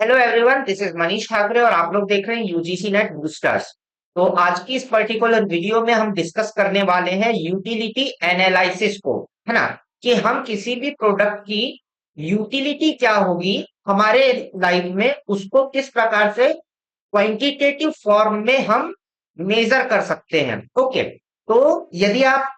Hello everyone, this is Manish Thackeray और आप लोग देख रहे हैं यूजीसी नेट बूस्टर्स। तो आज की इस पर्टिकुलर वीडियो में हम डिस्कस करने वाले हैं यूटिलिटी एनालिसिस को, है ना। कि हम किसी भी प्रोडक्ट की यूटिलिटी क्या होगी हमारे लाइफ में, उसको किस प्रकार से क्वांटिटेटिव फॉर्म में हम मेजर कर सकते हैं। ओके, तो यदि आप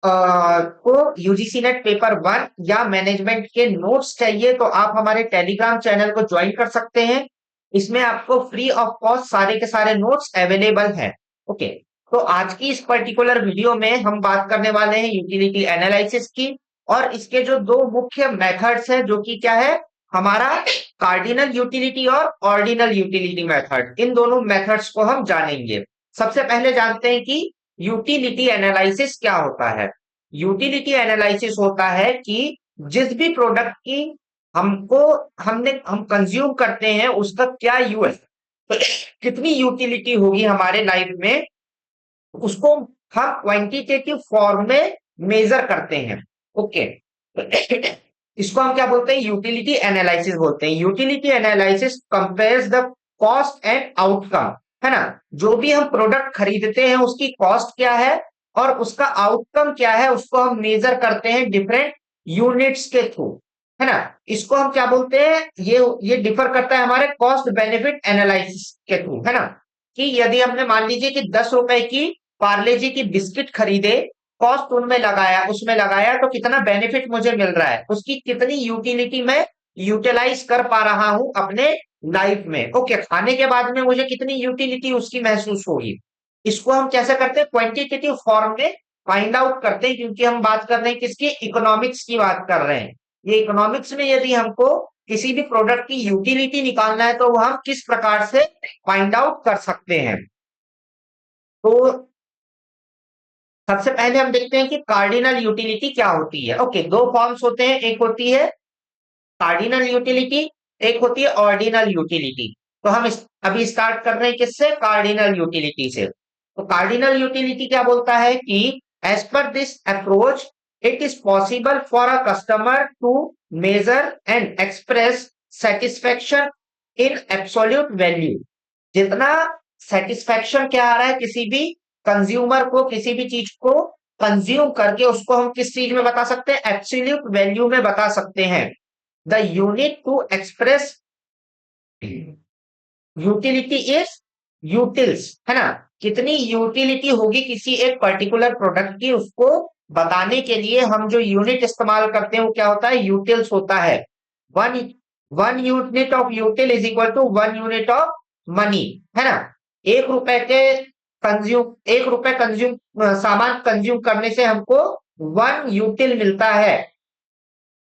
को यूजीसी नेट पेपर 1 या मैनेजमेंट के नोट्स चाहिए तो आप हमारे टेलीग्राम चैनल को ज्वाइन कर सकते हैं। इसमें आपको फ्री ऑफ कॉस्ट सारे के सारे नोट्स अवेलेबल हैं। ओके, तो आज की इस पर्टिकुलर वीडियो में हम बात करने वाले हैं यूटिलिटी एनालिसिस की, और इसके जो दो मुख्य मेथड्स हैं जो कि क्या है हमारा कार्डिनल यूटिलिटी और ऑर्डिनल यूटिलिटी मेथड, इन दोनों मेथड्स को हम जानेंगे। सबसे पहले जानते हैं कि यूटिलिटी एनालिसिस क्या होता है। यूटिलिटी एनालिसिस होता है कि जिस भी प्रोडक्ट की हमको हम कंज्यूम करते हैं उसका क्या यूएस, कितनी यूटिलिटी होगी हमारे लाइफ में, उसको हम क्वांटिटेटिव फॉर्म में मेजर करते हैं। ओके, इसको हम क्या बोलते हैं, यूटिलिटी एनालिसिस बोलते हैं। Utility analysis compares the cost and outcome, है ना। जो भी हम प्रोडक्ट खरीदते हैं उसकी कॉस्ट क्या है और उसका आउटकम क्या है, उसको हम मेजर करते हैं डिफरेंट यूनिट्स के थ्रू, है ना। इसको हम क्या बोलते हैं, ये डिफर करता है हमारे कॉस्ट बेनिफिट एनालिसिस के थ्रू, है ना। कि यदि हमने मान लीजिए कि 10 रुपए की पार्ले जी की बिस्किट खरीदे, कॉस्ट उसमें लगाया तो कितना बेनिफिट मुझे मिल रहा है, उसकी कितनी यूटिलिटी मैं यूटिलाइज कर पा रहा हूं अपने लाइफ में। ओके, खाने के बाद में मुझे कितनी यूटिलिटी उसकी महसूस होगी, इसको हम कैसे करते हैं, क्वांटिटेटिव फॉर्म में फाइंड आउट करते हैं। क्योंकि हम बात कर रहे हैं किसकी, इकोनॉमिक्स की बात कर रहे हैं। ये इकोनॉमिक्स में यदि हमको किसी भी प्रोडक्ट की यूटिलिटी निकालना है तो वो हम किस प्रकार से फाइंड आउट कर सकते हैं। तो सबसे पहले हम देखते हैं कि कार्डिनल यूटिलिटी क्या होती है। ओके, दो फॉर्म्स होते हैं, एक होती है कार्डिनल यूटिलिटी, एक होती है ऑर्डिनल यूटिलिटी। तो हम अभी स्टार्ट कर रहे हैं किससे, कार्डिनल यूटिलिटी से। तो कार्डिनल यूटिलिटी क्या बोलता है कि as per this approach it is possible for a customer to measure and express satisfaction in absolute value. जितना सेटिस्फेक्शन क्या आ रहा है किसी भी कंज्यूमर को, किसी भी चीज को कंज्यूम करके उसको हम किस चीज में बता सकते हैं, एब्सोल्यूट वैल्यू में बता सकते हैं। The unit to express utility is utils, है ना। कितनी यूटिलिटी होगी किसी एक पर्टिकुलर प्रोडक्ट की, उसको बताने के लिए हम जो यूनिट इस्तेमाल करते हैं वो क्या होता है, यूटिल्स होता है। One one unit of util is equal to 1 unit of money, है ना। 1 रुपए के कंज्यूम सामान कंज्यूम करने से हमको 1 यूटिल मिलता है।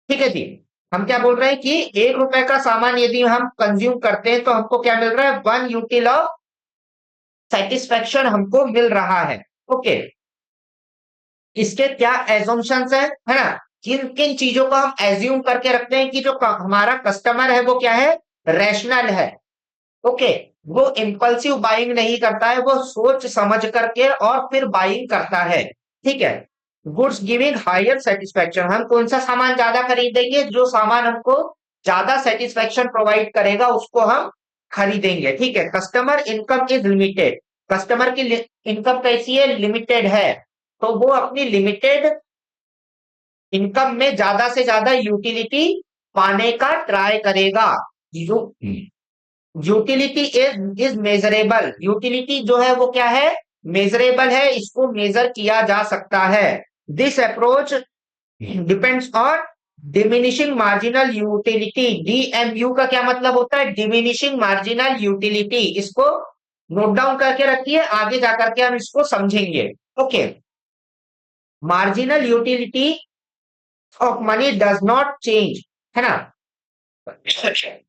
ठीक है जी, हम क्या बोल रहे हैं कि 1 रुपए का सामान यदि हम कंज्यूम करते हैं तो हमको क्या मिल रहा है, 1 यूटिल ऑफ सेटिस्फेक्शन हमको मिल रहा है। ओके, इसके क्या एजम्पशंस है ना। किन किन चीजों को हम एज्यूम करके रखते हैं कि जो हमारा कस्टमर है वो क्या है, रैशनल है। ओके, वो इम्पल्सिव बाइंग नहीं करता है, वो सोच समझ करके और फिर बाइंग करता है। ठीक है, गुड्स गिविंग हायर सेटिस्फेक्शन, हम कौन सा सामान ज्यादा खरीदेंगे, जो सामान हमको ज्यादा सेटिस्फेक्शन प्रोवाइड करेगा उसको हम खरीदेंगे। ठीक है, customer income is limited, customer की इनकम कैसी है, लिमिटेड है। तो वो अपनी लिमिटेड इनकम में ज्यादा से ज्यादा यूटिलिटी पाने का ट्राई करेगा। यूटिलिटी इज मेजरेबल, यूटिलिटी जो है वो क्या है, मेजरेबल है, इसको मेजर किया जा सकता है। This approach depends on diminishing marginal utility. DMU का क्या मतलब होता है, डिमिनिशिंग मार्जिनल यूटिलिटी। इसको नोट डाउन करके रखिए, आगे जाकर के हम इसको समझेंगे। Okay, marginal utility of money does not change, है ना।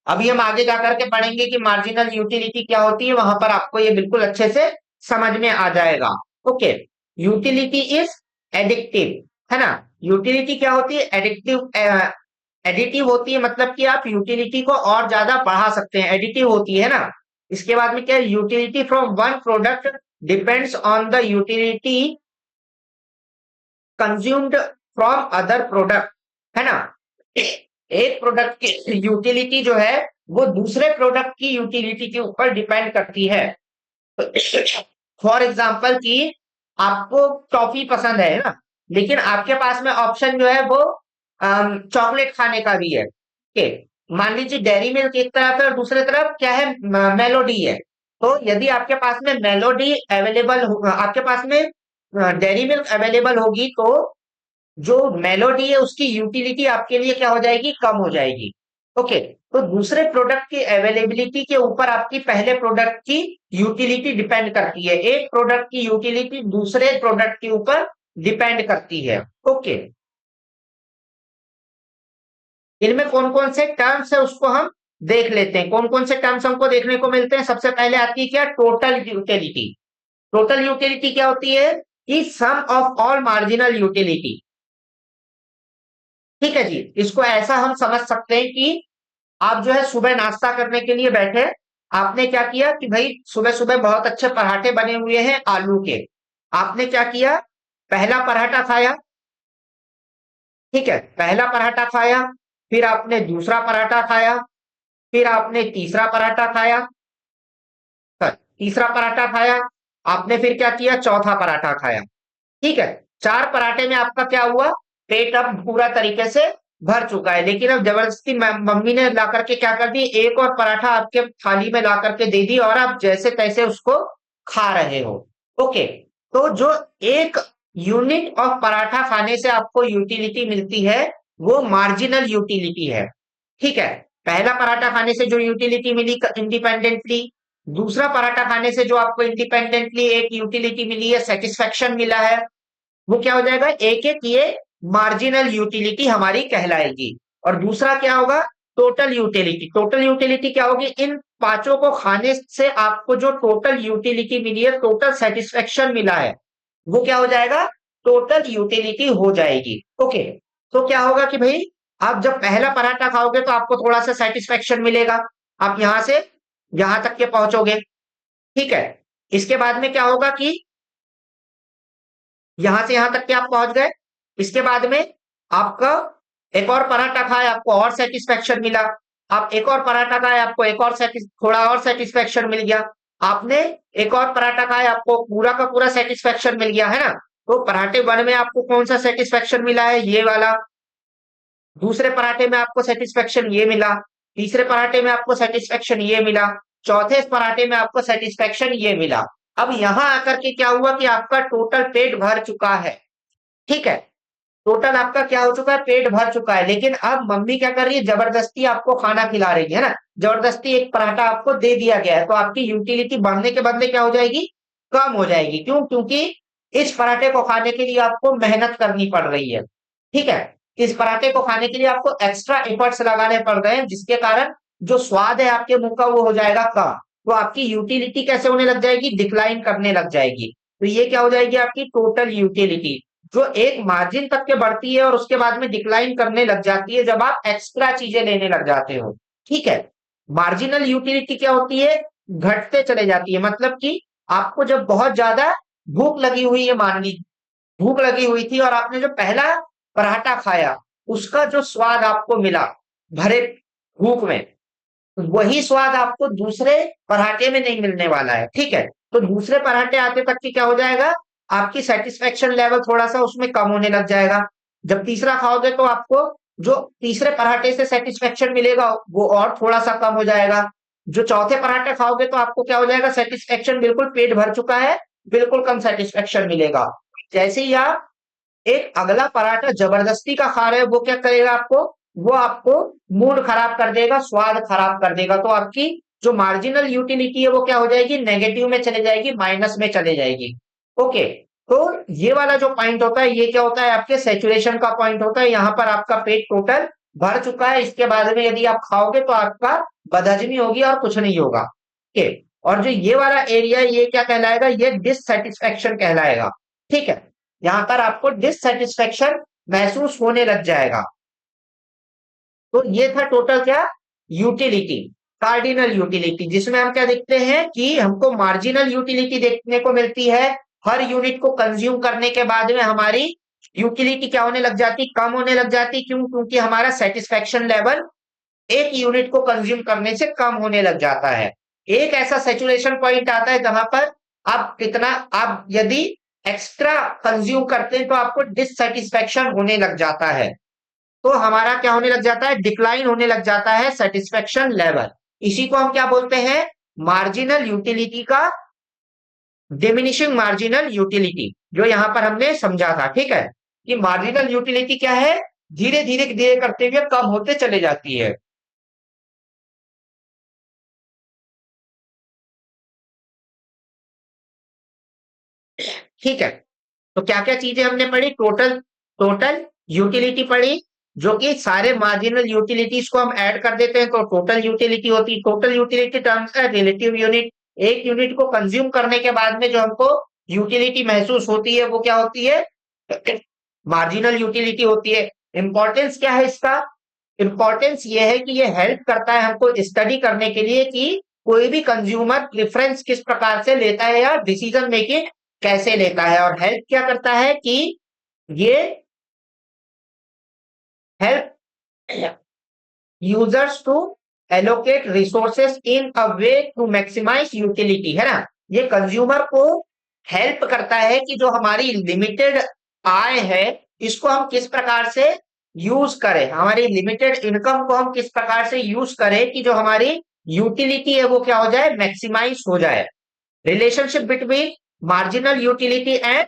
अभी हम आगे जाकर के पढ़ेंगे कि मार्जिनल यूटिलिटी क्या होती है, वहां पर आपको ये बिल्कुल अच्छे से समझ में आ जाएगा। ओके, यूटिलिटी इज एडिक्टिव, है ना। यूटिलिटी क्या होती है, एडिक्टिव, एडिटिव होती है, मतलब कि आप यूटिलिटी को और ज्यादा बढ़ा सकते हैं, एडिटिव होती है ना। इसके बाद में क्या है, utility from one product depends on the utility consumed from other product, है ना। एक प्रोडक्ट की यूटिलिटी जो है वो दूसरे प्रोडक्ट की यूटिलिटी के ऊपर डिपेंड करती है। फॉर एग्जाम्पल कि आपको टॉफी पसंद है ना, लेकिन आपके पास में ऑप्शन जो है वो चॉकलेट खाने का भी है। ओके, मान लीजिए डेयरी मिल्क एक तरफ है और दूसरी तरफ क्या है, मेलोडी है। तो यदि आपके पास में मेलोडी अवेलेबल होगा, आपके पास में डेयरी मिल्क अवेलेबल होगी, तो जो मेलोडी है उसकी यूटिलिटी आपके लिए क्या हो जाएगी, कम हो जाएगी। ओके, तो दूसरे प्रोडक्ट की अवेलेबिलिटी के ऊपर आपकी पहले प्रोडक्ट की यूटिलिटी डिपेंड करती है। एक प्रोडक्ट की यूटिलिटी दूसरे प्रोडक्ट के ऊपर डिपेंड करती है। ओके, इनमें कौन कौन से टर्म्स है उसको हम देख लेते हैं। कौन कौन से टर्म्स हमको देखने को मिलते हैं। सबसे पहले आती है क्या, टोटल यूटिलिटी। टोटल यूटिलिटी क्या होती है, कि सम ऑफ ऑल मार्जिनल यूटिलिटी। ठीक है जी, इसको ऐसा हम समझ सकते हैं कि आप जो है सुबह नाश्ता करने के लिए बैठे, आपने क्या किया कि भाई सुबह सुबह बहुत अच्छे पराठे बने हुए हैं आलू के। आपने क्या किया, पहला पराठा खाया। ठीक है, पहला पराठा खाया, फिर आपने दूसरा पराठा खाया, फिर आपने तीसरा पराठा खाया, तीसरा पराठा खाया, आपने फिर क्या किया, चौथा पराठा खाया। ठीक है, चार पराठे में आपका क्या हुआ, पेट अब पूरा तरीके से भर चुका है। लेकिन अब जबरदस्ती मम्मी ने ला करके क्या कर दी, एक और पराठा आपके थाली में ला करके दे दी और आप जैसे तैसे उसको खा रहे हो। ओके, तो जो एक यूनिट ऑफ पराठा खाने से आपको यूटिलिटी मिलती है, वो मार्जिनल यूटिलिटी है। ठीक है, पहला पराठा खाने से जो यूटिलिटी मिली इंडिपेंडेंटली, दूसरा पराठा खाने से जो आपको इंडिपेंडेंटली एक यूटिलिटी मिली है, सेटिस्फेक्शन मिला है, वो क्या हो जाएगा, एक एक ये मार्जिनल यूटिलिटी हमारी कहलाएगी। और दूसरा क्या होगा, टोटल यूटिलिटी। टोटल यूटिलिटी क्या होगी, इन पांचों को खाने से आपको जो टोटल यूटिलिटी मिली है, टोटल सेटिस्फेक्शन मिला है, वो क्या हो जाएगा, टोटल यूटिलिटी हो जाएगी। ओके, तो क्या होगा कि भाई आप जब पहला पराठा खाओगे तो आपको थोड़ा सा सेटिस्फेक्शन मिलेगा, आप यहां से यहां तक के पहुंचोगे। ठीक है, इसके बाद में क्या होगा कि यहां से यहां तक के आप पहुंच गए, इसके बाद में आपका एक और पराठा खाए, आपको और सेटिस्फेक्शन मिला। आप एक और पराठा खाए, आपको एक और थोड़ा और सेटिस्फेक्शन मिल गया। आपने एक और पराठा खाए, आपको पूरा का पूरा सेटिस्फेक्शन मिल गया, है ना। तो पराठे वन में आपको कौन सा सेटिस्फेक्शन मिला है, ये वाला। दूसरे पराठे में आपको सेटिस्फेक्शन ये मिला, तीसरे पराठे में आपको सेटिस्फेक्शन ये मिला, चौथे पराठे में आपको सेटिस्फेक्शन ये मिला। अब यहां आकर के क्या हुआ कि आपका टोटल पेट भर चुका है। ठीक है, टोटल आपका क्या हो चुका है, पेट भर चुका है। लेकिन अब मम्मी क्या कर रही है, जबरदस्ती आपको खाना खिला रही है ना, जबरदस्ती एक पराठा आपको दे दिया गया है, तो आपकी यूटिलिटी बढ़ने के बदले क्या हो जाएगी, कम हो जाएगी। क्यों, क्योंकि इस पराठे को खाने के लिए आपको मेहनत करनी पड़ रही है। ठीक है, इस पराठे को खाने के लिए आपको एक्स्ट्रा एफर्ट्स लगाने पड़ रहे हैं, जिसके कारण जो स्वाद है आपके मुंह का वो हो जाएगा कम। तो आपकी यूटिलिटी कैसे होने लग जाएगी, डिक्लाइन करने लग जाएगी। तो ये क्या हो जाएगी, आपकी टोटल यूटिलिटी, जो एक मार्जिन तक के बढ़ती है और उसके बाद में डिक्लाइन करने लग जाती है जब आप एक्स्ट्रा चीजें लेने लग जाते हो। ठीक है, मार्जिनल यूटिलिटी क्या होती है, घटते चले जाती है। मतलब कि आपको जब बहुत ज्यादा भूख लगी हुई है, मान लीजिए भूख लगी हुई थी और आपने जो पहला पराठा खाया, उसका जो स्वाद आपको मिला भरे भूख में, वही स्वाद आपको दूसरे पराठे में नहीं मिलने वाला है। ठीक है, तो दूसरे पराठे आते तक की क्या हो जाएगा, आपकी सेटिस्फेक्शन लेवल थोड़ा सा उसमें कम होने लग जाएगा। जब तीसरा खाओगे तो आपको जो तीसरे पराठे से सेटिस्फेक्शन मिलेगा वो और थोड़ा सा कम हो जाएगा। जो चौथे पराठे खाओगे तो आपको क्या हो जाएगा, सेटिस्फेक्शन, बिल्कुल पेट भर चुका है, बिल्कुल कम सेटिस्फेक्शन मिलेगा। जैसे ही आप एक अगला पराठा जबरदस्ती का खा रहे हो, वो क्या करेगा आपको, वो आपको मूड खराब कर देगा, स्वाद खराब कर देगा। तो आपकी जो मार्जिनल यूटिलिटी है वो क्या हो जाएगी, नेगेटिव में चले जाएगी, माइनस में चले जाएगी। ओके, तो ये वाला जो पॉइंट होता है, ये क्या होता है, आपके सेचुरेशन का पॉइंट होता है। यहाँ पर आपका पेट टोटल भर चुका है, इसके बाद में यदि आप खाओगे तो आपका बदहजमी होगी और कुछ नहीं होगा। ओके, और जो ये वाला एरिया, ये क्या कहलाएगा, ये डिससेटिस्फेक्शन कहलाएगा। ठीक है, यहां पर आपको डिससेटिस्फेक्शन महसूस होने लग जाएगा। तो ये था टोटल क्या, यूटिलिटी, कार्डिनल यूटिलिटी, जिसमें हम क्या देखते हैं कि हमको मार्जिनल यूटिलिटी देखने को मिलती है। हर यूनिट को कंज्यूम करने के बाद में हमारी यूटिलिटी क्या होने लग जाती, कम होने लग जाती। क्यों, क्योंकि हमारा सेटिस्फेक्शन लेवल एक यूनिट को कंज्यूम करने से कम होने लग जाता है। एक ऐसा सैचुरेशन पॉइंट आता है जहां पर आप यदि एक्स्ट्रा कंज्यूम करते हैं तो आपको डिससेटिस्फेक्शन होने लग जाता है। तो हमारा क्या होने लग जाता है, डिक्लाइन होने लग जाता है सेटिस्फेक्शन लेवल। इसी को हम क्या बोलते हैं, मार्जिनल यूटिलिटी का डिमिनिशिंग मार्जिनल यूटिलिटी, जो यहां पर हमने समझा था। ठीक है, कि मार्जिनल यूटिलिटी क्या है, धीरे धीरे धीरे करते हुए कम होते चले जाती है। ठीक है, तो क्या क्या चीजें हमने पढ़ी, टोटल टोटल यूटिलिटी पढ़ी, जो कि सारे मार्जिनल यूटिलिटीज को हम ऐड कर देते हैं तो टोटल यूटिलिटी होती है। टोटल यूटिलिटी टर्म्स है रिलेटिव यूनिट, एक यूनिट को कंज्यूम करने के बाद में जो हमको यूटिलिटी महसूस होती है वो क्या होती है, मार्जिनल यूटिलिटी होती है। इंपॉर्टेंस क्या है इसका, इंपॉर्टेंस ये है कि ये हेल्प करता है हमको स्टडी करने के लिए कि कोई भी कंज्यूमर प्रेफरेंस किस प्रकार से लेता है या डिसीजन मेकिंग कैसे लेता है। और हेल्प क्या करता है कि ये help users to allocate resources in a way to maximise utility, है ना। ये कंज्यूमर को हेल्प करता है कि जो हमारी लिमिटेड आय है इसको हम किस प्रकार से यूज करें, हमारी लिमिटेड इनकम को हम किस प्रकार से यूज करें कि जो हमारी यूटिलिटी है वो क्या हो जाए, मैक्सिमाइज हो जाए। Relationship between marginal utility and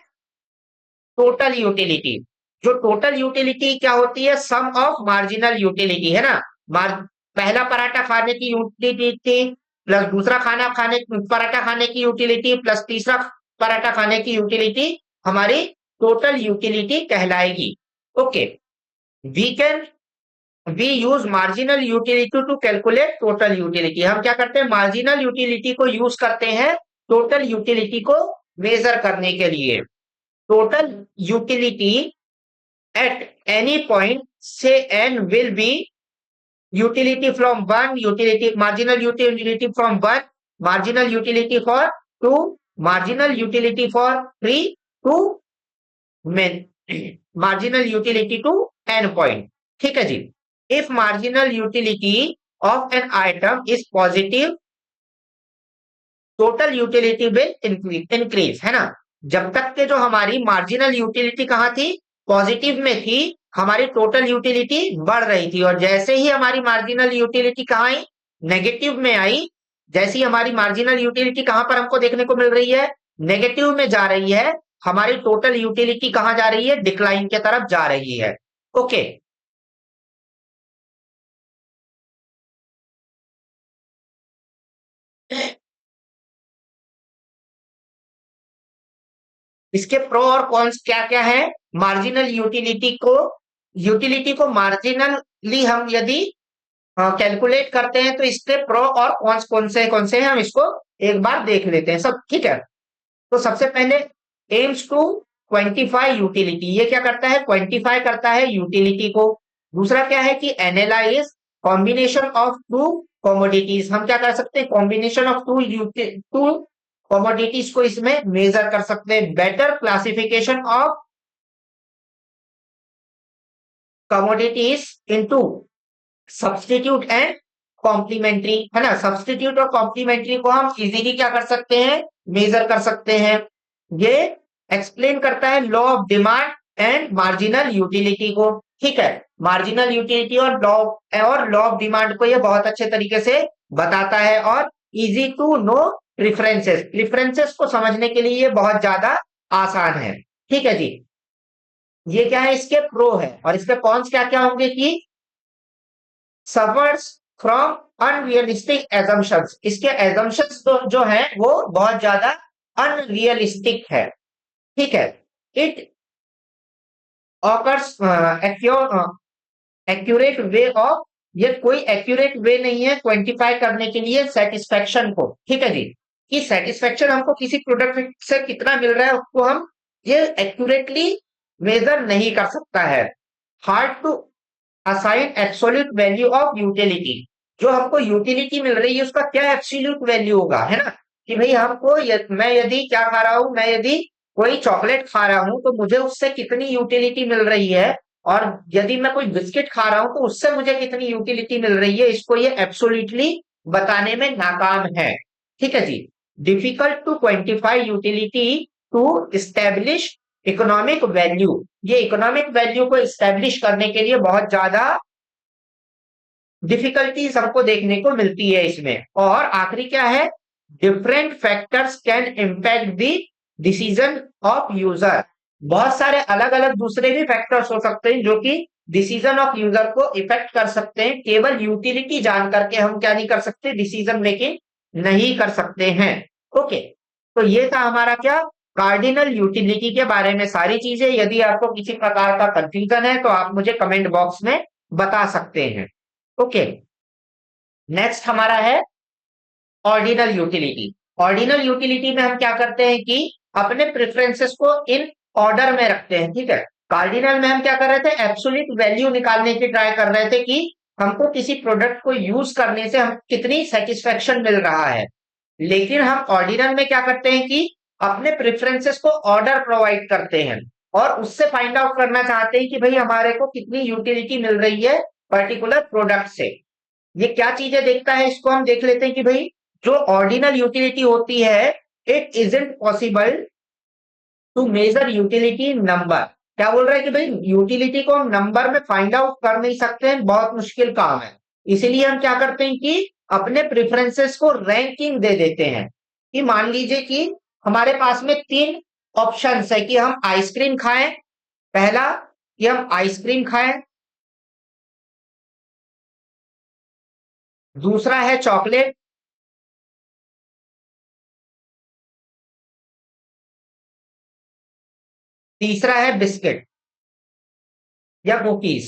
total utility, जो टोटल यूटिलिटी क्या होती है, सम ऑफ मार्जिनल यूटिलिटी, है ना। मार, पहला पराठा खाने की यूटिलिटी प्लस दूसरा पराठा खाने की यूटिलिटी प्लस तीसरा पराठा खाने की यूटिलिटी हमारी टोटल यूटिलिटी कहलाएगी। Okay, we can we use marginal utility to calculate total utility, हम क्या करते हैं, मार्जिनल यूटिलिटी को यूज करते हैं टोटल यूटिलिटी को मेजर करने के लिए। Total utility at any point say n will be utility from 1, utility marginal utility from 1, marginal utility for 2, marginal utility for 3 to marginal utility to n point। ठीक है जी, if marginal utility of an item is positive total utility will increase, है ना। जब तक के जो हमारी marginal utility कहाँ थी, पॉजिटिव में थी, हमारी टोटल यूटिलिटी बढ़ रही थी। और जैसे ही हमारी मार्जिनल यूटिलिटी कहाँ आई, नेगेटिव में आई, जैसी हमारी मार्जिनल यूटिलिटी कहाँ पर हमको देखने को मिल रही है, नेगेटिव में जा रही है, हमारी टोटल यूटिलिटी कहाँ जा रही है, डिक्लाइन की तरफ जा रही है। ओके, इसके प्रो और कॉन्स क्या क्या है, मार्जिनल यूटिलिटी को मार्जिनली हम यदि कैलकुलेट करते हैं तो इसके प्रो और कॉन्स कौन से हैं, हम इसको एक बार देख लेते हैं सब। ठीक है, तो सबसे पहले एम्स टू क्वांटिफाई यूटिलिटी, ये क्या करता है, क्वांटिफाई करता है यूटिलिटी को। दूसरा क्या है कि analyse combination of to commodities, हम क्या कर सकते हैं, कॉम्बिनेशन ऑफ टू कमोडिटीज को इसमें मेजर कर सकते हैं। Better classification of commodities into substitute and complementary, है ना। सब्स्टिट्यूट और कॉम्प्लीमेंट्री को हम इजीली क्या कर सकते हैं, मेजर कर सकते हैं। ये एक्सप्लेन करता है law of demand and marginal utility को। ठीक है, मार्जिनल यूटिलिटी और लॉ ऑफ डिमांड को ये बहुत अच्छे तरीके से बताता है। और इजी टू नो प्रेफरेंसेस को समझने के लिए ये बहुत ज्यादा आसान है। ठीक है जी, ये क्या है, इसके प्रो है। और इसके कॉन्स क्या क्या होंगे कि सफर्स फ्रॉम अनरियलिस्टिक एजम्पशंस, इसके एजम्पशंस तो जो है वो बहुत ज्यादा अनरियलिस्टिक है। ठीक है, it occurs accurate way of, ये कोई एक्यूरेट वे नहीं है क्वांटिफाई करने के लिए सेटिस्फेक्शन को। ठीक है जी, कि सेटिस्फेक्शन हमको किसी प्रोडक्ट से कितना मिल रहा है उसको हम ये एक्यूरेटली मेजर नहीं कर सकता है। Hard to assign absolute value of utility, जो हमको यूटिलिटी मिल रही है उसका क्या एब्सोल्यूट वैल्यू होगा, है ना। कि भाई हमको मैं यदि क्या खा रहा हूं, मैं यदि कोई चॉकलेट खा रहा हूं तो मुझे उससे कितनी यूटिलिटी मिल रही है, और यदि मैं कोई बिस्किट खा रहा हूं तो उससे मुझे कितनी यूटिलिटी मिल रही है, इसको ये एब्सोल्युटली बताने में नाकाम है। ठीक है जी। Difficult to quantify utility to establish economic value, ये इकोनॉमिक वैल्यू को इस्टेब्लिश करने के लिए बहुत ज्यादा डिफिकल्टीज हमको देखने को मिलती है इसमें। और आखिरी क्या है, different factors can impact the decision of user, बहुत सारे अलग अलग दूसरे भी फैक्टर्स हो सकते हैं जो कि डिसीजन ऑफ यूजर को इफेक्ट कर सकते हैं। केवल यूटिलिटी जान करके हम क्या नहीं कर सकते, डिसीजन मेकिंग नहीं कर सकते हैं। ओके, तो ये था हमारा क्या, कार्डिनल यूटिलिटी के बारे में सारी चीजें। यदि आपको किसी प्रकार का कंफ्यूजन है तो आप मुझे कमेंट बॉक्स में बता सकते हैं। ओके, नेक्स्ट हमारा है ऑर्डिनल यूटिलिटी। ऑर्डिनल यूटिलिटी में हम क्या करते हैं कि अपने प्रेफरेंसेस को इन ऑर्डर में रखते हैं। ठीक है, कार्डिनल में हम क्या कर रहे थे, एब्सोल्यूट वैल्यू निकालने की ट्राई कर रहे थे कि हमको किसी प्रोडक्ट को यूज करने से हम कितनी सेटिस्फेक्शन मिल रहा है। लेकिन हम ऑर्डिनल में क्या करते हैं कि अपने प्रेफरेंसेस को ऑर्डर प्रोवाइड करते हैं और उससे फाइंड आउट करना चाहते हैं कि भाई हमारे को कितनी यूटिलिटी मिल रही है पर्टिकुलर प्रोडक्ट से। ये क्या चीजें देखता है, इसको हम देख लेते हैं कि भाई जो ऑर्डिनल यूटिलिटी होती है, it isn't possible to measure utility number. क्या बोल रहा है कि भाई यूटिलिटी को हम नंबर में फाइंड आउट कर नहीं सकते हैं, बहुत मुश्किल काम है। इसीलिए हम क्या करते हैं कि अपने प्रेफरेंसेस को रैंकिंग दे देते हैं। कि मान लीजिए कि हमारे पास में 3 ऑप्शंस है कि हम आइसक्रीम खाएं, पहला कि हम आइसक्रीम खाएं, दूसरा है चॉकलेट, तीसरा है बिस्किट या कुकीज।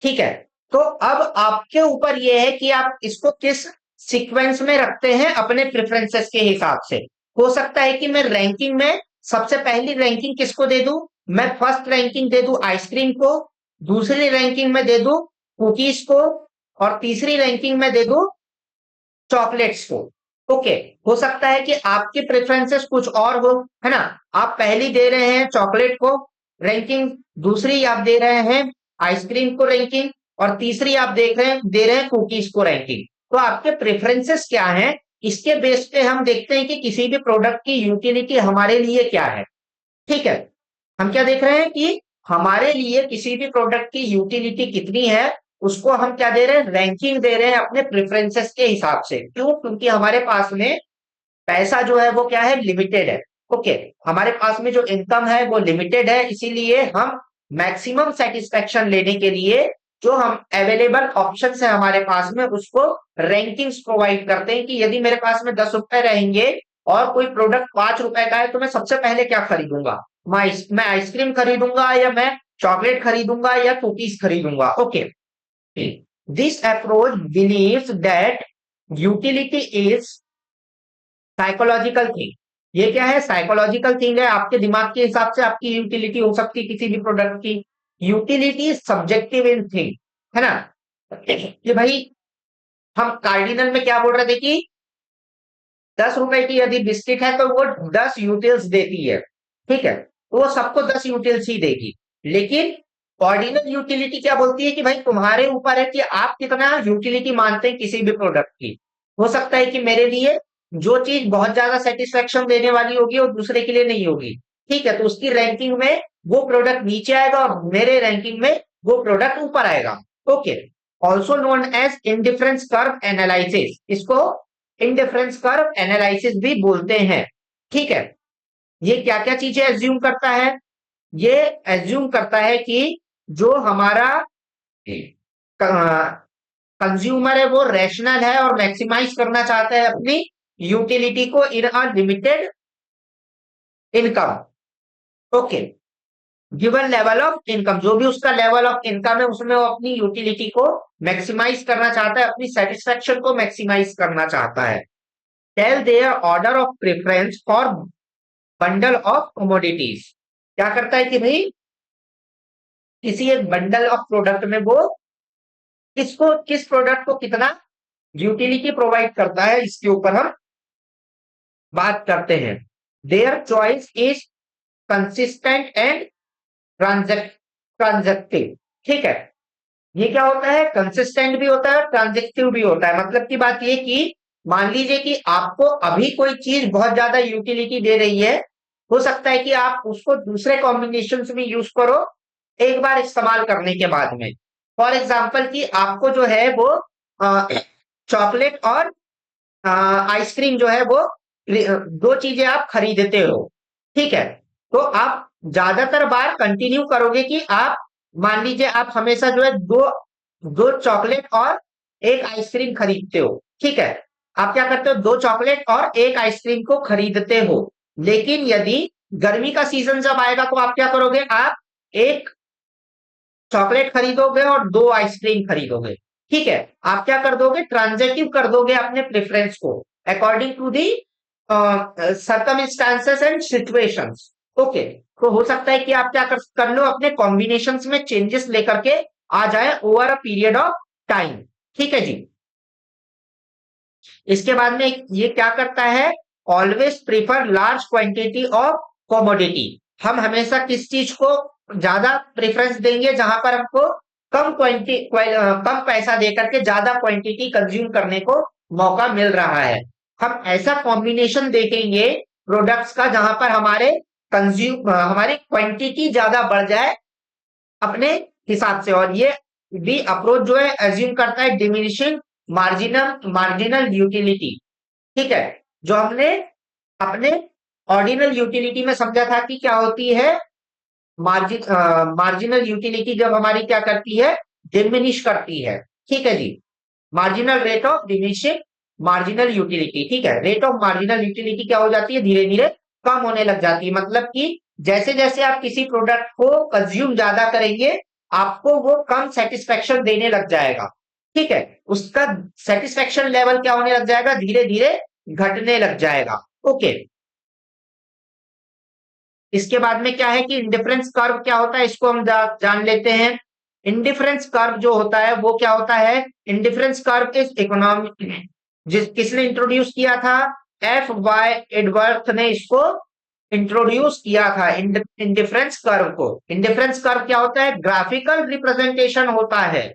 ठीक है, तो अब आपके ऊपर यह है कि आप इसको किस सीक्वेंस में रखते हैं अपने प्रेफरेंसेस के हिसाब से। हो सकता है कि मैं रैंकिंग में सबसे पहली रैंकिंग किसको दे दूं, मैं फर्स्ट रैंकिंग दे दूं आइसक्रीम को, दूसरी रैंकिंग में दे दूं कुकीज को, और तीसरी रैंकिंग में दे दूं चॉकलेट्स को। ओके, हो सकता है कि आपके प्रेफरेंसेस कुछ और हो, है ना। आप पहली दे रहे हैं चॉकलेट को रैंकिंग, दूसरी आप दे रहे हैं आइसक्रीम को रैंकिंग, और तीसरी आप दे रहे हैं कुकीज को रैंकिंग। तो आपके प्रेफरेंसेस क्या हैं, इसके बेस पे हम देखते हैं कि किसी भी प्रोडक्ट की यूटिलिटी हमारे लिए क्या है। ठीक है, हम क्या देख रहे हैं कि हमारे लिए किसी भी प्रोडक्ट की यूटिलिटी कितनी है, उसको हम क्या दे रहे हैं, रैंकिंग दे रहे हैं अपने प्रेफरेंसेस के हिसाब से। क्यों, क्योंकि हमारे पास में पैसा जो है वो क्या है, लिमिटेड है। ओके, हमारे पास में जो इनकम है वो लिमिटेड है, इसीलिए हम मैक्सिमम सेटिस्फेक्शन लेने के लिए जो हम अवेलेबल ऑप्शन है हमारे पास में, उसको रैंकिंग्स प्रोवाइड करते हैं कि यदि मेरे पास में 10 रुपए रहेंगे और कोई प्रोडक्ट 5 रुपए का है तो मैं सबसे पहले क्या खरीदूंगा, मैं आइसक्रीम खरीदूंगा या मैं चॉकलेट खरीदूंगा या कुकीज खरीदूंगा। Okay, this approach believes that utility is psychological thing. ये क्या है, साइकोलॉजिकल थिंग है, आपके दिमाग के हिसाब से आपकी यूटिलिटी हो सकती है किसी भी प्रोडक्ट की। यूटिलिटी सब्जेक्टिव इन थिंग, है ना। कि भाई हम कार्डिनल में क्या बोल रहे थे कि 10 रुपए की यदि बिस्किट है तो वो 10 यूटिल्स देती है। ठीक है, तो वो सबको 10 यूटिल्स ही देगी। लेकिन ऑर्डिनल यूटिलिटी क्या बोलती है कि भाई तुम्हारे ऊपर है कि आप कितना यूटिलिटी मानते हैं किसी भी प्रोडक्ट की। हो सकता है कि मेरे लिए जो चीज बहुत ज्यादा सेटिस्फेक्शन देने वाली होगी वो दूसरे के लिए नहीं होगी। ठीक है, तो उसकी रैंकिंग में वो प्रोडक्ट नीचे आएगा और मेरे रैंकिंग में वो प्रोडक्ट ऊपर आएगा। Okay, also known as indifference curve analysis, इसको इंडिफरेंस कर्व एनालिसिस भी बोलते हैं। ठीक है, ये क्या क्या चीजें एज्यूम करता है, ये एज्यूम करता है कि जो हमारा कंज्यूमर है वो रैशनल है और मैक्सिमाइज करना चाहता है अपनी यूटिलिटी को in a limited income. Okay, given level of income, जो भी उसका लेवल ऑफ इनकम है उसमें वो अपनी यूटिलिटी को मैक्सिमाइज करना चाहता है, अपनी सेटिस्फेक्शन को मैक्सिमाइज करना चाहता है। Tell their order of preference for bundle of commodities, क्या करता है कि भाई किसी एक बंडल ऑफ प्रोडक्ट में वो किस प्रोडक्ट को कितना यूटिलिटी प्रोवाइड करता है, इसके ऊपर हम बात करते हैं। Their choice is consistent and transitive. ठीक है, ये क्या होता है, कंसिस्टेंट भी होता है, ट्रांजेक्टिव भी होता है। मतलब की बात ये कि मान लीजिए कि आपको अभी कोई चीज बहुत ज्यादा यूटिलिटी दे रही है, हो सकता है कि आप उसको दूसरे कॉम्बिनेशन में यूज करो एक बार इस्तेमाल करने के बाद में। फॉर एग्जाम्पल कि आपको जो है वो चॉकलेट और आइसक्रीम जो है वो दो चीजें आप खरीदते हो। ठीक है, तो आप ज्यादातर बार कंटिन्यू करोगे कि आप मान लीजिए आप हमेशा जो है दो दो चॉकलेट और एक आइसक्रीम खरीदते हो। ठीक है, आप क्या करते हो, दो चॉकलेट और एक आइसक्रीम को खरीदते हो। लेकिन यदि गर्मी का सीजन जब आएगा तो आप क्या करोगे, आप एक चॉकलेट खरीदोगे और दो आइसक्रीम खरीदोगे। ठीक है, आप क्या कर दोगे, ट्रांजेक्टिव कर दोगे अपने प्रेफरेंस को according to the circumstances and situations. Okay, तो हो सकता है कि आप क्या कर लो, अपने कॉम्बिनेशंस में चेंजेस लेकर के आ जाए over a period of time. ठीक है जी, इसके बाद में ये क्या करता है, always prefer large quantity of commodity. हम हमेशा किस चीज को ज्यादा प्रेफरेंस देंगे, जहां पर हमको कम पैसा देकर के ज्यादा क्वांटिटी कंज्यूम करने को मौका मिल रहा है। हम ऐसा कॉम्बिनेशन देखेंगे प्रोडक्ट्स का जहां पर हमारी क्वांटिटी ज्यादा बढ़ जाए अपने हिसाब से। और ये भी अप्रोच जो है एज्यूम करता है डिमिनिशिंग मार्जिनल यूटिलिटी। ठीक है, जो हमने अपने ऑर्डिनल यूटिलिटी में समझा था कि क्या होती है, मार्जिनल यूटिलिटी जब हमारी क्या करती है, डिमिनिश करती है। ठीक है जी, marginal rate of diminishing marginal utility. ठीक है, रेट ऑफ मार्जिनल यूटिलिटी क्या हो जाती है, धीरे धीरे कम होने लग जाती है। मतलब कि जैसे जैसे आप किसी प्रोडक्ट को कंज्यूम ज्यादा करेंगे, आपको वो कम सेटिस्फेक्शन देने लग जाएगा। ठीक है, उसका सेटिस्फेक्शन लेवल क्या होने लग जाएगा, धीरे धीरे घटने लग जाएगा। ओके, इसके बाद में क्या है कि इंडिफरेंस कर्व क्या होता है, इसको हम जान लेते हैं। इंडिफरेंस कर्व जो होता है वो क्या होता है, इंडिफरेंस कर्व इज इकोनॉमिक, किसने इंट्रोड्यूस किया था, एफ वाई एडवर्थ ने इसको इंट्रोड्यूस किया था इंडिफरेंस कर्व को। इंडिफरेंस कर्व क्या होता है, ग्राफिकल रिप्रेजेंटेशन होता है।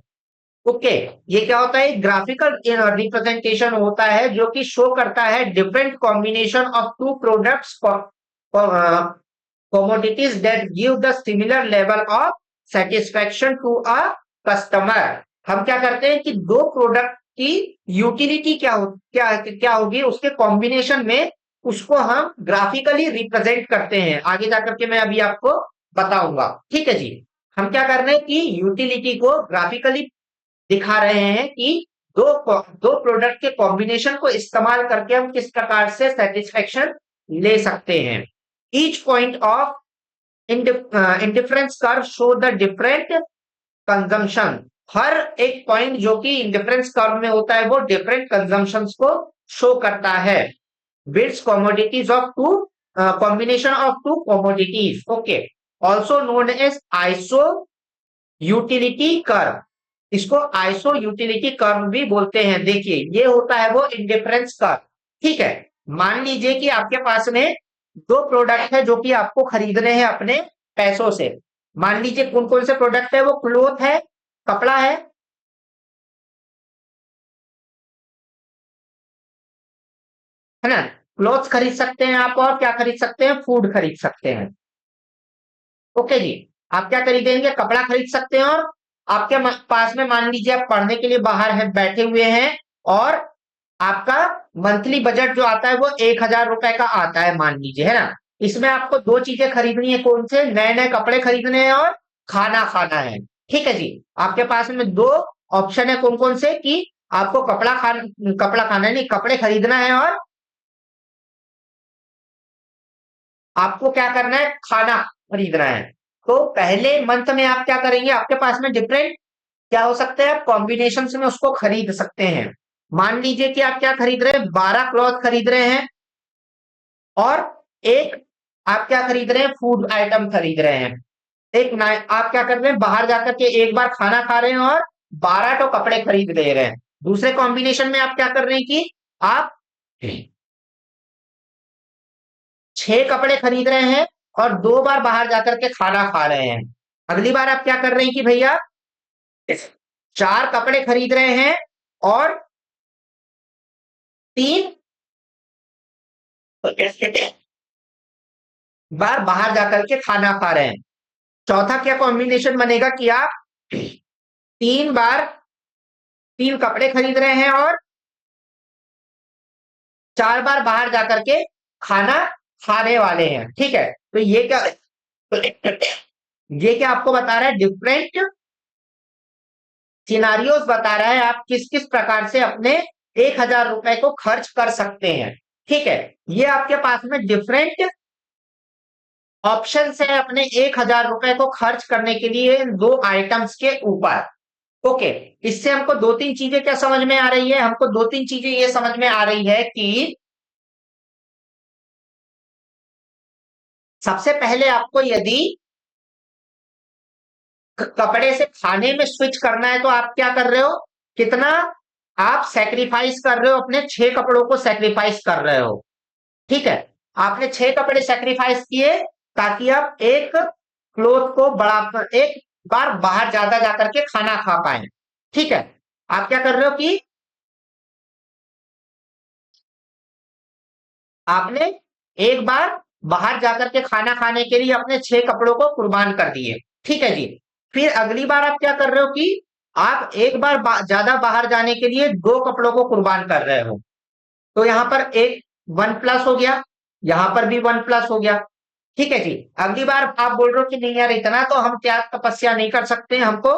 ओके, ये क्या होता है, ग्राफिकल रिप्रेजेंटेशन होता है जो कि शो करता है different combination of two products commodities that give the similar level of satisfaction to a customer। हम क्या करते हैं कि दो प्रोडक्ट की यूटिलिटी क्या होगी, उसके कॉम्बिनेशन में उसको हम ग्राफिकली रिप्रेजेंट करते हैं। आगे जाकर के मैं अभी आपको बताऊंगा। ठीक है जी, हम क्या कर रहे हैं कि यूटिलिटी को ग्राफिकली दिखा रहे हैं कि दो दो प्रोडक्ट के कॉम्बिनेशन को इस्तेमाल करके हम किस प्रकार से सेटिस्फेक्शन ले सकते हैं। Each point of indifference curve show the different consumption. हर एक पॉइंट जो कि इंडिफरेंस कर्व में होता है वो डिफरेंट कंजम्पशंस को शो करता है। Bits commodities of two combination of two commodities. Okay, also known as iso utility curve. इसको आइसो यूटिलिटी कर्व भी बोलते हैं। देखिए, ये होता है वो इंडिफरेंस कर्व। ठीक है, मान लीजिए कि आपके पास में दो प्रोडक्ट है जो कि आपको खरीदने हैं अपने पैसों से। मान लीजिए कौन कौन से प्रोडक्ट है, वो क्लोथ है, कपड़ा है ना। क्लोथ खरीद सकते हैं आप, और क्या खरीद सकते हैं, फूड खरीद सकते हैं। ओके जी, आप क्या खरीदेंगे, कपड़ा खरीद सकते हैं। और आपके पास में मान लीजिए आप पढ़ने के लिए बाहर है बैठे हुए हैं, और आपका मंथली बजट जो आता है वो 1,000 रुपए का आता है मान लीजिए, है ना। इसमें आपको दो चीजें खरीदनी है, कौन से, नए नए कपड़े खरीदने हैं और खाना खाना है। ठीक है जी, आपके पास में दो ऑप्शन है, कौन कौन से, कि आपको कपड़ा खाना है, नहीं, कपड़े खरीदना है, और आपको क्या करना है, खाना खरीदना है। तो पहले मंथ में आप क्या करेंगे, आपके पास में डिफरेंट क्या हो सकते हैं, आप कॉम्बिनेशन में उसको खरीद सकते हैं। मान लीजिए कि आप क्या खरीद रहे हैं, 12 क्लॉथ खरीद रहे हैं, और एक आप क्या खरीद रहे हैं, फूड आइटम खरीद रहे हैं। आप क्या कर रहे हैं, बाहर जाकर के एक बार खाना खा रहे हैं और 12 तो कपड़े खरीद ले रहे हैं। दूसरे कॉम्बिनेशन में आप क्या कर रहे हैं कि आप 6 कपड़े खरीद रहे हैं और 2 बार बाहर जाकर के खाना खा रहे हैं। अगली बार आप क्या कर रहे हैं कि भैया 4 कपड़े खरीद रहे हैं और 3 बार बाहर जाकर के खाना खा रहे हैं। चौथा क्या कॉम्बिनेशन बनेगा कि आप 3 कपड़े खरीद रहे हैं और 4 बार बाहर जाकर के खाना खाने वाले हैं। ठीक है, तो ये क्या आपको बता रहा है, डिफरेंट सिनारियोस बता रहा है आप किस किस प्रकार से अपने 1,000 रुपए को खर्च कर सकते हैं। ठीक है, ये आपके पास में डिफरेंट ऑप्शन है अपने 1,000 रुपए को खर्च करने के लिए इन 2 आइटम्स के ऊपर। ओके, इससे हमको 2-3 चीजें क्या समझ में आ रही है, हमको 2-3 चीजें ये समझ में आ रही है कि सबसे पहले आपको यदि कपड़े से खाने में स्विच करना है तो आप क्या कर रहे हो, कितना आप सेक्रीफाइस कर रहे हो, अपने 6 कपड़ों को सेक्रीफाइस कर रहे हो। ठीक है, आपने 6 कपड़े सेक्रीफाइस किए ताकि आप एक क्लोथ को बढ़ा एक बार बाहर ज्यादा जाकर के खाना खा पाए। ठीक है, आप क्या कर रहे हो कि आपने एक बार बाहर जाकर के खाना खाने के लिए अपने 6 कपड़ों को कुर्बान कर दिए। ठीक है जी, फिर अगली बार आप क्या कर रहे हो कि आप एक बार ज्यादा बाहर जाने के लिए 2 कपड़ों को कुर्बान कर रहे हो। तो यहां पर एक 1+ हो गया, यहां पर भी 1+ हो गया। ठीक है जी, अगली बार आप बोल रहे हो कि नहीं यार इतना तो हम त्याग तपस्या नहीं कर सकते, हमको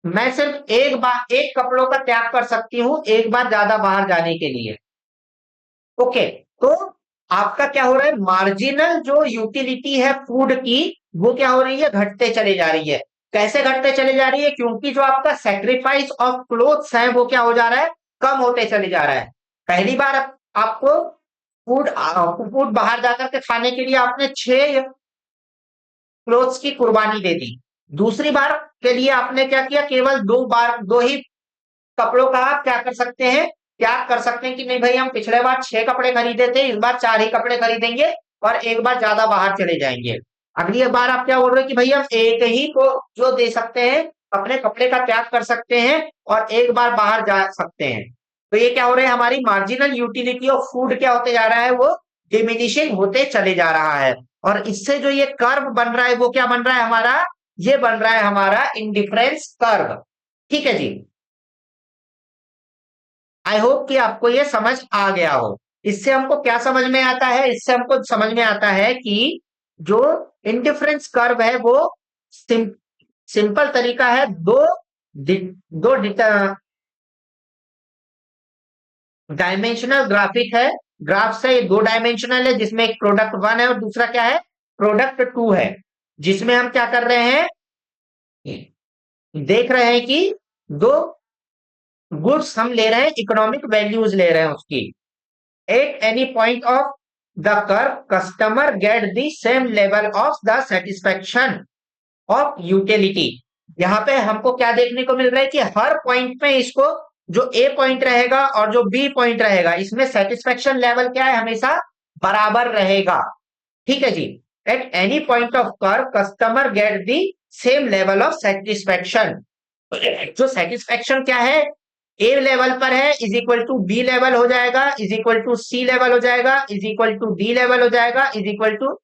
मैं सिर्फ एक कपड़ों का त्याग कर सकती हूँ एक बार ज्यादा बाहर जाने के लिए। ओके, तो आपका क्या हो रहा है, मार्जिनल जो यूटिलिटी है फूड की वो क्या हो रही है, घटते चले जा रही है। कैसे घटते चले जा रही है, क्योंकि जो आपका सेक्रीफाइस ऑफ क्लोथ्स है वो क्या हो जा रहा है, कम होते चले जा रहा है। पहली बार आपको फूड फूड बाहर जाकर के खाने के लिए आपने 6 क्लोथ्स की कुर्बानी दे दी। दूसरी बार के लिए आपने क्या किया, केवल 2 बार 2 ही कपड़ों का आप क्या कर सकते हैं, त्याग कर सकते हैं कि नहीं भाई हम पिछले बार 6 कपड़े खरीदे थे, इस बार 4 ही कपड़े खरीदेंगे और एक बार ज्यादा बाहर चले जाएंगे। अगली बार आप क्या बोल रहे हो कि भाई हम एक ही को जो दे सकते हैं, अपने कपड़े का त्याग कर सकते हैं और एक बार बाहर जा सकते हैं। तो ये क्या हो रहा है, हमारी मार्जिनल यूटिलिटी ऑफ फूड क्या होते जा रहा है, वो डिमिनिशिंग होते चले जा रहा है। और इससे जो ये कर्व बन रहा है वो क्या बन रहा है हमारा, ये बन रहा है हमारा इंडिफरेंस कर्व। ठीक है जी, आई होप कि आपको ये समझ आ गया हो। इससे हमको क्या समझ में आता है, इससे हमको समझ में आता है कि जो इंडिफरेंस कर्व है वो सिंपल तरीका है, दो डायमेंशनल ग्राफिक है, ग्राफ से 2 डायमेंशनल है जिसमें एक प्रोडक्ट 1 है और दूसरा क्या है, प्रोडक्ट 2 है, जिसमें हम क्या कर रहे हैं, देख रहे हैं कि 2 गुड्स हम ले रहे हैं, इकोनॉमिक वैल्यूज ले रहे हैं उसकी। Eight any point of the curve customer get the same level of the satisfaction of utility. यहाँ पे हमको क्या देखने को मिल रहा है कि हर पॉइंट में इसको जो ए पॉइंट रहेगा और जो बी पॉइंट रहेगा इसमें सेटिस्फेक्शन लेवल क्या है, हमेशा बराबर रहेगा। ठीक है जी, at any point of curve customer get the same level of satisfaction. जो सेटिस्फेक्शन क्या है, ए लेवल पर है is equal to B level हो जाएगा, is equal to C level हो जाएगा, is equal to D level हो जाएगा, is equal to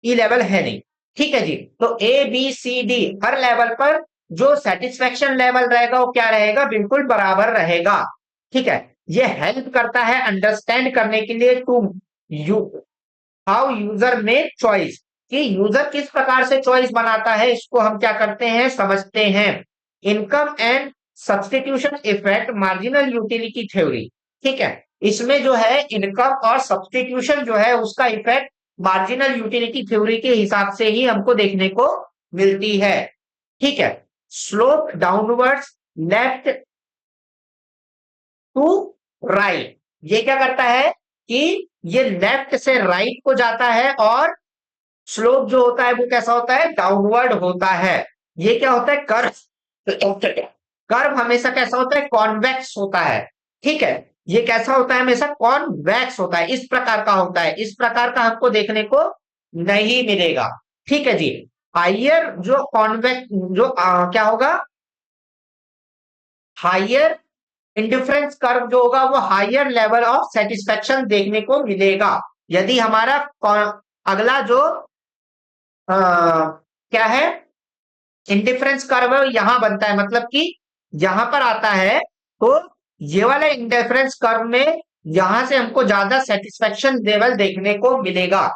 E level है नहीं। ठीक है जी, तो ए बी सी डी हर लेवल पर जो सेटिस्फेक्शन लेवल रहेगा वो क्या रहेगा, बिल्कुल बराबर रहेगा। ठीक है, ये हेल्प करता है अंडरस्टैंड करने के लिए to you how user make choice, कि यूजर किस प्रकार से चॉइस बनाता है, इसको हम क्या करते हैं, समझते हैं। Income and substitution effect marginal utility theory. ठीक है, इसमें जो है इनकम और सब्स्टिट्यूशन जो है उसका इफेक्ट मार्जिनल यूटिलिटी थ्योरी के हिसाब से ही हमको देखने को मिलती है। ठीक है, slope downwards left to right, ये क्या करता है कि ये लेफ्ट से राइट को जाता है और स्लोप जो होता है वो कैसा होता है, डाउनवर्ड होता है। ये क्या होता है, कर्व। कर्व हमेशा कैसा होता है, कॉन्वेक्स होता है। ठीक है, ये कैसा होता है, हमेशा कॉन्वेक्स होता है, इस प्रकार का होता है, इस प्रकार का हमको देखने को नहीं मिलेगा। ठीक है जी। हायर जो कॉन्वेक्स जो क्या होगा, हायर इंडिफरेंस कर्व जो होगा वो हायर लेवल ऑफ सेटिस्फेक्शन देखने को मिलेगा। यदि हमारा अगला जो क्या है, इंडिफरेंस कर्व यहां बनता है, मतलब कि यहां पर आता है, तो ये वाला इंडिफरेंस कर्व में यहां से हमको ज्यादा सेटिस्फेक्शन लेवल देखने को मिलेगा।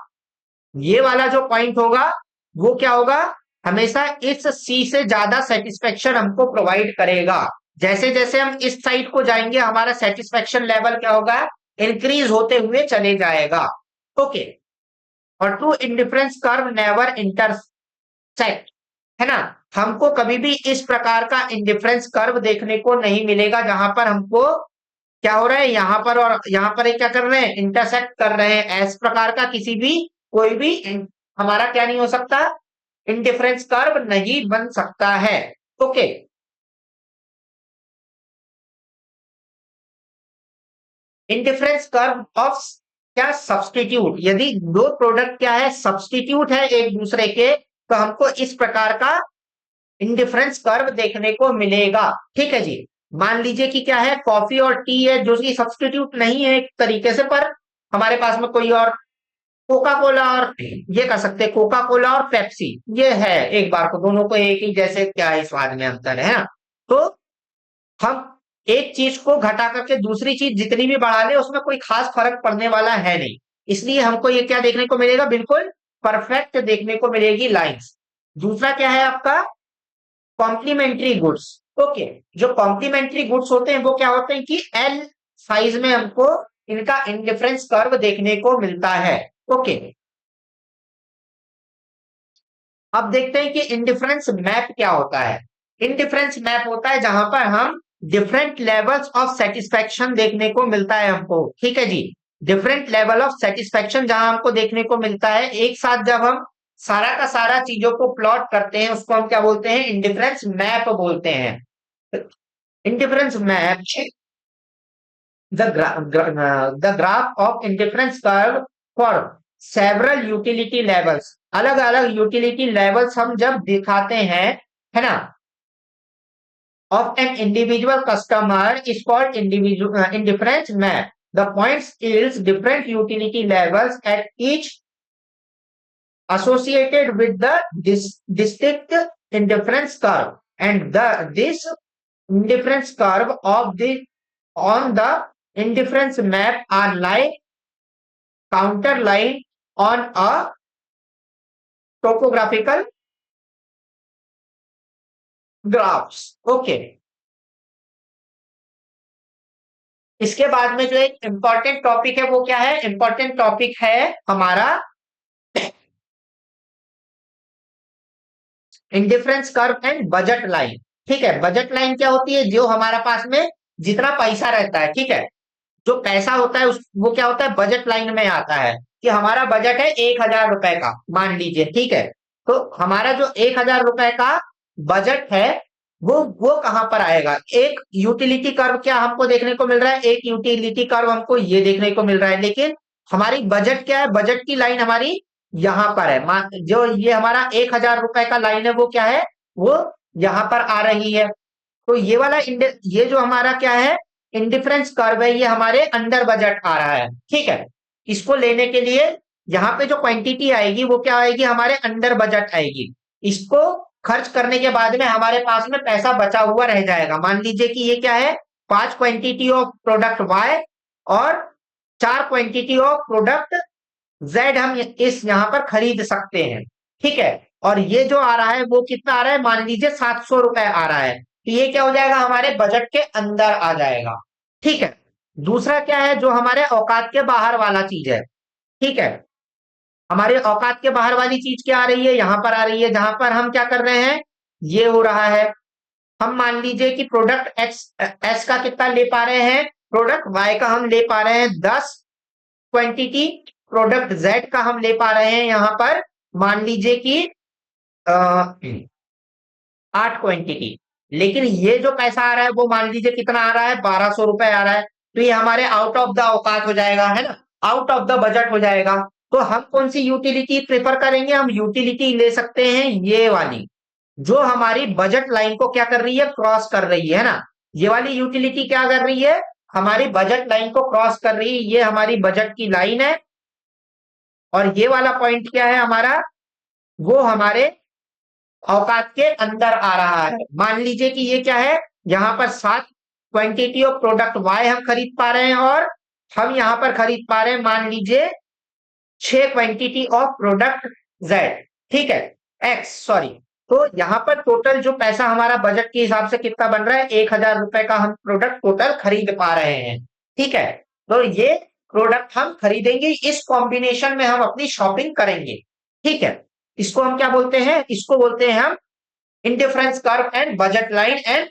ये वाला जो पॉइंट होगा वो क्या होगा, हमेशा इस सी से ज्यादा सेटिस्फेक्शन हमको प्रोवाइड करेगा। जैसे जैसे हम इस साइड को जाएंगे हमारा सेटिस्फेक्शन लेवल क्या होगा, इंक्रीज होते हुए चले जाएगा। ओके। और true indifference curve never intersect, है ना, हमको कभी भी इस प्रकार का इंडिफरेंस कर्व देखने को नहीं मिलेगा जहां पर हमको क्या हो रहा है, यहां पर और यहां पर क्या कर रहे हैं, इंटरसेक्ट कर रहे हैं। इस प्रकार का किसी भी कोई भी हमारा क्या नहीं हो सकता, इंडिफरेंस कर्व नहीं बन सकता है। ओके। इंडिफरेंस कर्व ऑफ क्या, सब्सटीट्यूट, यदि दो प्रोडक्ट क्या है, सब्सटीट्यूट है एक दूसरे के, तो हमको इस प्रकार का इंडिफरेंस कर्व देखने को मिलेगा। ठीक है जी। मान लीजिए कि क्या है, कॉफी और टी है जो कि सब्सटीट्यूट नहीं है एक तरीके से, पर हमारे पास में कोई और कोका कोला और ये कर सकते हैं, कोका कोला और पेप्सी ये है, एक बार को दोनों को एक ही जैसे क्या है, स्वाद में अंतर है ना। तो हम एक चीज को घटा करके दूसरी चीज जितनी भी बढ़ा ले उसमें कोई खास फर्क पड़ने वाला है नहीं, इसलिए हमको ये क्या देखने को मिलेगा, बिल्कुल परफेक्ट देखने को मिलेगी लाइंस। दूसरा क्या है आपका, कॉम्प्लीमेंट्री गुड्स। ओके। जो कॉम्प्लीमेंट्री गुड्स होते हैं वो क्या होते हैं कि एल साइज में हमको इनका इंडिफरेंस कर्व देखने को मिलता है। ओके। अब देखते हैं कि इंडिफरेंस मैप क्या होता है। इंडिफरेंस मैप होता है जहां पर हम डिफरेंट लेवल्स ऑफ सेटिस्फेक्शन देखने को मिलता है हमको। ठीक है जी। डिफरेंट लेवल ऑफ सेटिस्फेक्शन जहां हमको देखने को मिलता है एक साथ, जब हम सारा का सारा चीजों को प्लॉट करते हैं उसको हम क्या बोलते हैं, इंडिफरेंस मैप बोलते हैं। Indifference map, the graph of indifference curve for several utility levels, अलग अलग यूटिलिटी लेवल्स हम जब दिखाते हैं, है ना, of an individual customer is called individual indifference map. The points is different utility levels at each associated with the distinct indifference curve, and this indifference curve of the on the indifference map are like counter line on a topographical graphs। Okay. इसके बाद में जो एक important topic है वो क्या है, important topic है हमारा indifference curve and budget line. ठीक है, बजट लाइन क्या होती है, जो हमारा पास में जितना पैसा रहता है, ठीक है, जो पैसा होता है वो क्या होता है, बजट लाइन में आता है। कि हमारा बजट है 1,000 रुपए का, मान लीजिए, ठीक है, तो हमारा जो 1,000 रुपए का बजट है वो कहां पर आएगा, एक यूटिलिटी कर्व क्या हमको देखने को मिल रहा है, एक यूटिलिटी कर्व हमको ये देखने को मिल रहा है, लेकिन हमारी बजट क्या है, बजट की लाइन हमारी यहां पर है। जो ये हमारा 1,000 रुपए का लाइन है वो क्या है, वो यहां पर आ रही है। तो ये वाला ये जो हमारा क्या है, इंडिफरेंस कर्व है, ये हमारे अंडर बजट आ रहा है। ठीक है, इसको लेने के लिए यहाँ पे जो क्वांटिटी आएगी वो क्या आएगी, हमारे अंडर बजट आएगी। इसको खर्च करने के बाद में हमारे पास में पैसा बचा हुआ रह जाएगा। मान लीजिए कि ये क्या है, 5 क्वांटिटी ऑफ प्रोडक्ट वाई और 4 क्वांटिटी ऑफ प्रोडक्ट जेड हम इस यहाँ पर खरीद सकते हैं। ठीक है, और ये जो आ रहा है वो कितना आ रहा है, मान लीजिए 700 रुपए आ रहा है, तो ये क्या हो जाएगा, हमारे बजट के अंदर आ जाएगा। ठीक है। दूसरा क्या है, जो हमारे औकात के बाहर वाला चीज है। ठीक है, हमारे औकात के बाहर वाली चीज क्या आ रही है, यहां पर आ रही है, जहां पर हम क्या कर रहे हैं, ये हो रहा है, हम मान लीजिए कि प्रोडक्ट एक्स एस का कितना ले पा रहे हैं, प्रोडक्ट वाई का हम ले पा रहे हैं 10 क्वांटिटी, प्रोडक्ट जेड का हम ले पा रहे हैं यहां पर मान लीजिए कि 8 क्वांटिटी। लेकिन ये जो पैसा आ रहा है वो मान लीजिए कितना आ रहा है, 1,200 रुपए आ रहा है, तो ये हमारे आउट ऑफ द औकात हो जाएगा, है ना, आउट ऑफ द बजट हो जाएगा। तो हम कौन सी यूटिलिटी प्रेफर करेंगे? हम यूटिलिटी ले सकते हैं ये वाली, जो हमारी बजट लाइन को क्या कर रही है? क्रॉस कर रही है ना। ये वाली यूटिलिटी क्या कर रही है? हमारी बजट लाइन को क्रॉस कर रही है। ये हमारी बजट की लाइन है, और ये वाला पॉइंट क्या है हमारा? वो हमारे औकात के अंदर आ रहा है। मान लीजिए कि ये क्या है, यहां पर 7 क्वांटिटी ऑफ प्रोडक्ट वाई हम खरीद पा रहे हैं, और हम यहां पर खरीद पा रहे हैं मान लीजिए 6 क्वांटिटी ऑफ प्रोडक्ट जेड, ठीक है, एक्स सॉरी। तो यहां पर टोटल जो पैसा हमारा बजट के हिसाब से कितना बन रहा है? 1000 रुपए का हम प्रोडक्ट टोटल खरीद पा रहे हैं, ठीक है। तो ये प्रोडक्ट हम खरीदेंगे, इस कॉम्बिनेशन में हम अपनी शॉपिंग करेंगे, ठीक है। इसको हम क्या बोलते हैं? इसको बोलते हैं हम indifference curve and budget line and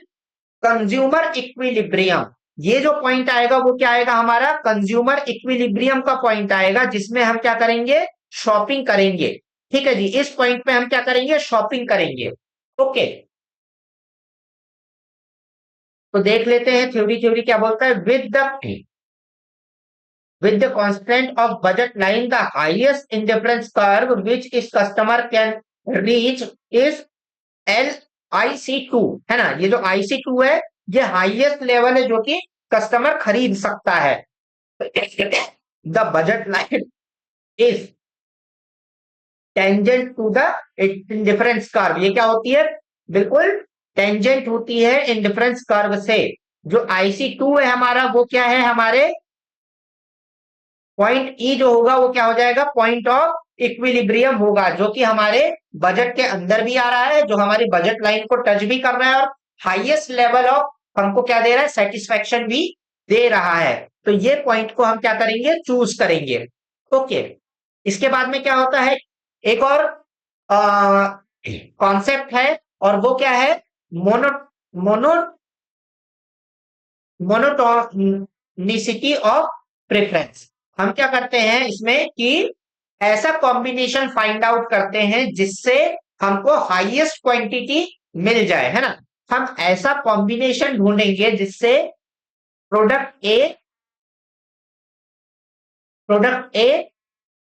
consumer equilibrium. ये जो पॉइंट आएगा वो क्या आएगा हमारा? कंज्यूमर इक्विलिब्रियम का पॉइंट आएगा, जिसमें हम क्या करेंगे? शॉपिंग करेंगे, ठीक है जी। इस पॉइंट पे हम क्या करेंगे? शॉपिंग करेंगे, ओके। तो देख लेते हैं थ्योरी थ्योरी क्या बोलता है। with the constant of budget line, the highest indifference curve which is customer can reach is LIC2, है ना। ये जो IC2 है, ये हाईएस्ट लेवल है जो कि कस्टमर खरीद सकता है। The budget line is tangent to the indifference curve. ये क्या होती है? बिल्कुल टेंजेंट होती है इंडिफरेंस कर्व से। जो IC2 है हमारा, वो क्या है? हमारे पॉइंट ई जो होगा वो क्या हो जाएगा? पॉइंट ऑफ इक्विलिब्रियम होगा, जो कि हमारे बजट के अंदर भी आ रहा है, जो हमारी बजट लाइन को टच भी कर रहा है, और हाईएस्ट लेवल ऑफ हमको क्या दे रहा है? सेटिस्फेक्शन भी दे रहा है। तो ये पॉइंट को हम क्या करेंगे? चूज करेंगे, ओके। इसके बाद में क्या होता है? एक और कॉन्सेप्ट है, और वो क्या है? Mono mono monotonicity of preference. हम क्या करते हैं इसमें कि ऐसा कॉम्बिनेशन फाइंड आउट करते हैं जिससे हमको हाईएस्ट क्वांटिटी मिल जाए, है ना। हम ऐसा कॉम्बिनेशन ढूंढेंगे जिससे प्रोडक्ट ए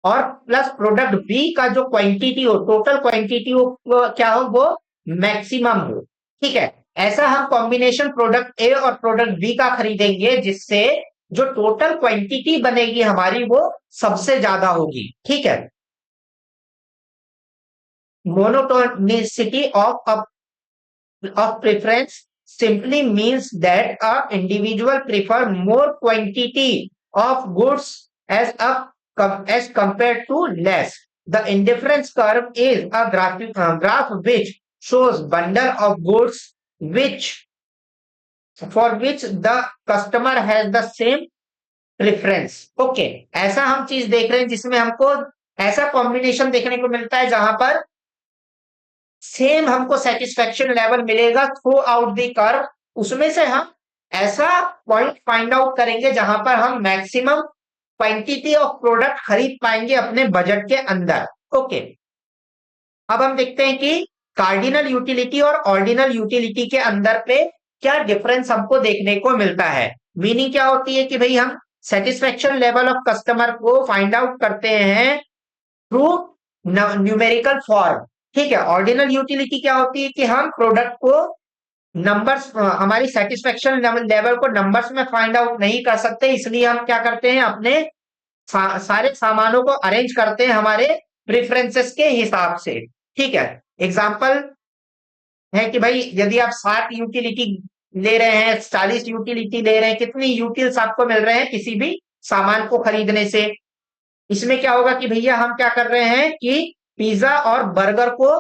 और प्लस प्रोडक्ट बी का जो क्वांटिटी हो, टोटल क्वांटिटी हो, क्या हो? वो मैक्सिमम हो, ठीक है। ऐसा हम कॉम्बिनेशन प्रोडक्ट ए और प्रोडक्ट बी का खरीदेंगे जिससे जो टोटल क्वांटिटी बनेगी हमारी वो सबसे ज्यादा होगी, ठीक है। Monotonicity of preference simply means that a individual prefer more quantity of goods as compared to less. The indifference curve is a graph which shows bundle of goods for which the customer has the same preference. Okay, ऐसा हम चीज देख रहे हैं जिसमें हमको ऐसा combination देखने को मिलता है जहां पर सेम हमको सेटिस्फेक्शन लेवल मिलेगा थ्रू आउट द कर्व। उसमें से हम ऐसा पॉइंट फाइंड आउट करेंगे जहां पर हम मैक्सिमम क्वांटिटी ऑफ प्रोडक्ट खरीद पाएंगे अपने बजट के अंदर, ओके। अब हम देखते हैं कि कार्डिनल यूटिलिटी और ऑर्डिनल यूटिलिटी के अंदर पे क्या डिफरेंस हमको देखने को मिलता है। मीनिंग क्या होती है कि भाई हम सेटिस्फेक्शन लेवल ऑफ कस्टमर को फाइंड आउट करते हैं थ्रू न्यूमेरिकल फॉर्म, ठीक है। ऑर्डिनल यूटिलिटी क्या होती है कि हम प्रोडक्ट को नंबर्स, हमारी सेटिस्फेक्शन लेवल को नंबर्स में फाइंड आउट नहीं कर सकते, इसलिए हम क्या करते हैं? अपने सारे सामानों को अरेंज करते हैं हमारे प्रेफरेंसेस के हिसाब से, ठीक है। एग्जांपल है कि भाई यदि आप 60 यूटिलिटी ले रहे हैं, 40 यूटिलिटी ले रहे हैं, कितनी यूटिल्स आपको मिल रहे हैं किसी भी सामान को खरीदने से। इसमें क्या होगा कि भैया हम क्या कर रहे हैं कि पिज्जा और बर्गर को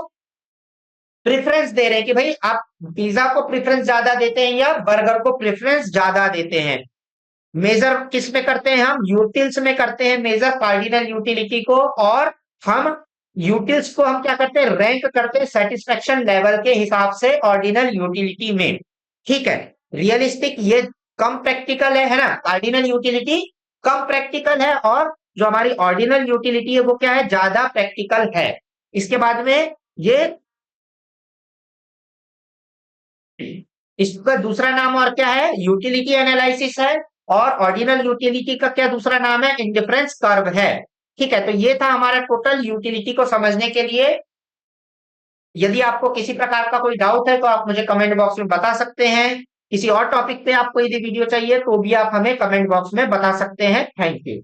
प्रेफरेंस दे रहे हैं कि भाई आप पिज्जा को प्रेफरेंस ज्यादा देते हैं या बर्गर को प्रेफरेंस ज्यादा देते हैं। मेजर किस में करते हैं? हम यूटिल्स में करते हैं मेजर, कार्डिनल यूटिलिटी को। और हम यूटिल्स को हम क्या करते हैं? रैंक करते हैं सेटिस्फेक्शन लेवल के हिसाब से ऑर्डिनल यूटिलिटी में, ठीक है। रियलिस्टिक ये कम प्रैक्टिकल है ना। कार्डिनल यूटिलिटी कम प्रैक्टिकल है, और जो हमारी ऑर्डिनल यूटिलिटी है वो क्या है? ज्यादा प्रैक्टिकल है। इसके बाद में ये इसका दूसरा नाम और क्या है? यूटिलिटी एनालिसिस है। और ऑर्डिनल यूटिलिटी का क्या दूसरा नाम है? इंडिफरेंस कर्व है, ठीक है, तो ये था हमारा टोटल यूटिलिटी को समझने के लिए। यदि आपको किसी प्रकार का कोई डाउट है तो आप मुझे कमेंट बॉक्स में बता सकते हैं। किसी और टॉपिक पे आपको यदि वीडियो चाहिए तो भी आप हमें कमेंट बॉक्स में बता सकते हैं। Thank you.